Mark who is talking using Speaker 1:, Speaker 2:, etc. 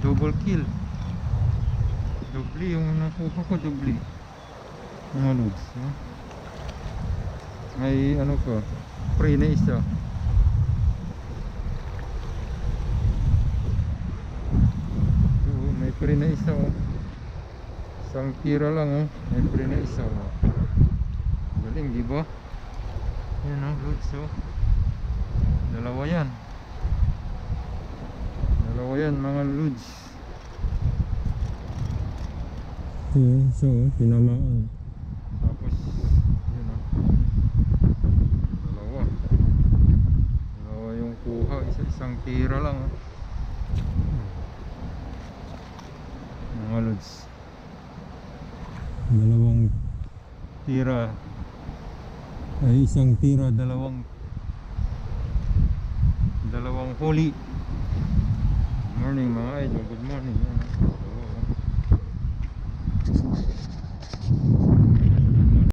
Speaker 1: double kill. Doble yung nakuha ko, doble. Mga lods, no? May ano ko, pre na isa. May pre na isa, oh. Isang tira lang, oh. May pre na isa, oh. Galing, di ba? Yan, oh, lods, oh. Dalawa yan. Dalawa yan, mga lods. Okay, so, tinamaan. Tapos, yun, oh. Dalawa. Dalawa yung kuha. Isang tira lang, oh. Mga lods. Dalawang tira. Ay, isang tira, dalawang huli. Good morning mga idol, good morning.